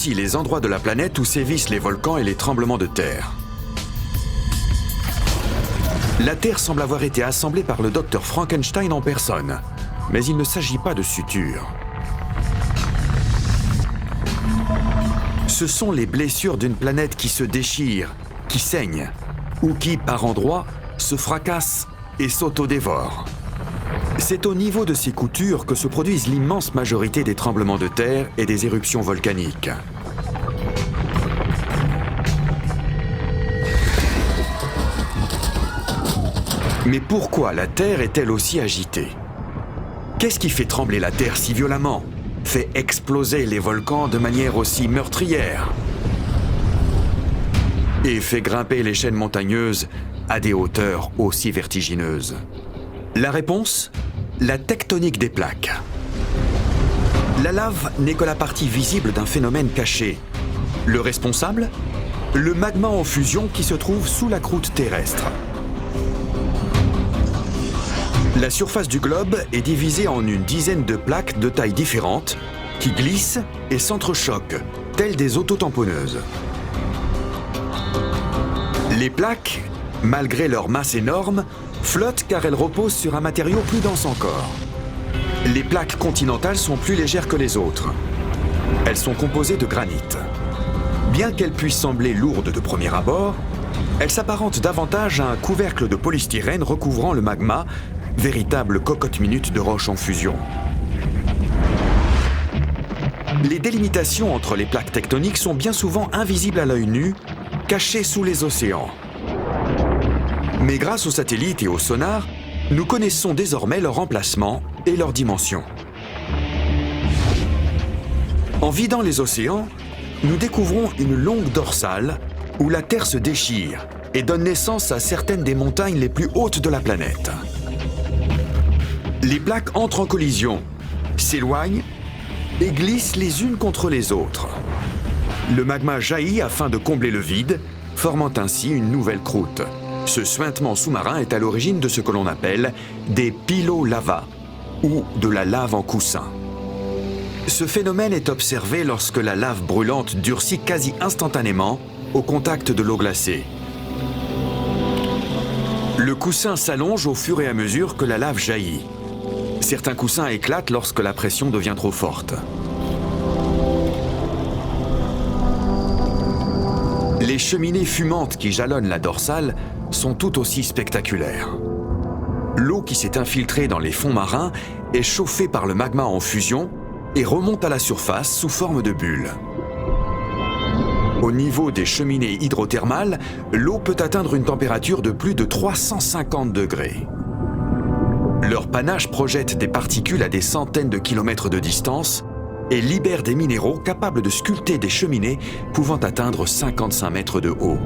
aussi les endroits de la planète où sévissent les volcans et les tremblements de terre. La Terre semble avoir été assemblée par le docteur Frankenstein en personne, mais il ne s'agit pas de suture. Ce sont les blessures d'une planète qui se déchire, qui saigne, ou qui, par endroits, se fracasse et s'auto-dévore. C'est au niveau de ces coutures que se produisent l'immense majorité des tremblements de terre et des éruptions volcaniques. Mais pourquoi la Terre est-elle aussi agitée? Qu'est-ce qui fait trembler la Terre si violemment, fait exploser les volcans de manière aussi meurtrière et fait grimper les chaînes montagneuses à des hauteurs aussi vertigineuses? La réponse? La tectonique des plaques. La lave n'est que la partie visible d'un phénomène caché. Le responsable? Le magma en fusion qui se trouve sous la croûte terrestre. La surface du globe est divisée en une dizaine de plaques de tailles différentes qui glissent et s'entrechoquent, telles des autotamponneuses. Les plaques, malgré leur masse énorme, flottent car elles reposent sur un matériau plus dense encore. Les plaques continentales sont plus légères que les autres. Elles sont composées de granit. Bien qu'elles puissent sembler lourdes de premier abord, elles s'apparentent davantage à un couvercle de polystyrène recouvrant le magma, véritable cocotte minute de roches en fusion. Les délimitations entre les plaques tectoniques sont bien souvent invisibles à l'œil nu, cachées sous les océans. Mais grâce aux satellites et au sonar, nous connaissons désormais leur emplacement et leur dimension. En vidant les océans, nous découvrons une longue dorsale où la Terre se déchire et donne naissance à certaines des montagnes les plus hautes de la planète. Les plaques entrent en collision, s'éloignent et glissent les unes contre les autres. Le magma jaillit afin de combler le vide, formant ainsi une nouvelle croûte. Ce suintement sous-marin est à l'origine de ce que l'on appelle des pilolavas, ou de la lave en coussin. Ce phénomène est observé lorsque la lave brûlante durcit quasi instantanément au contact de l'eau glacée. Le coussin s'allonge au fur et à mesure que la lave jaillit. Certains coussins éclatent lorsque la pression devient trop forte. Les cheminées fumantes qui jalonnent la dorsale sont tout aussi spectaculaires. L'eau qui s'est infiltrée dans les fonds marins est chauffée par le magma en fusion et remonte à la surface sous forme de bulles. Au niveau des cheminées hydrothermales, l'eau peut atteindre une température de plus de 350 degrés. Leur panache projette des particules à des centaines de kilomètres de distance et libère des minéraux capables de sculpter des cheminées pouvant atteindre 55 mètres de haut.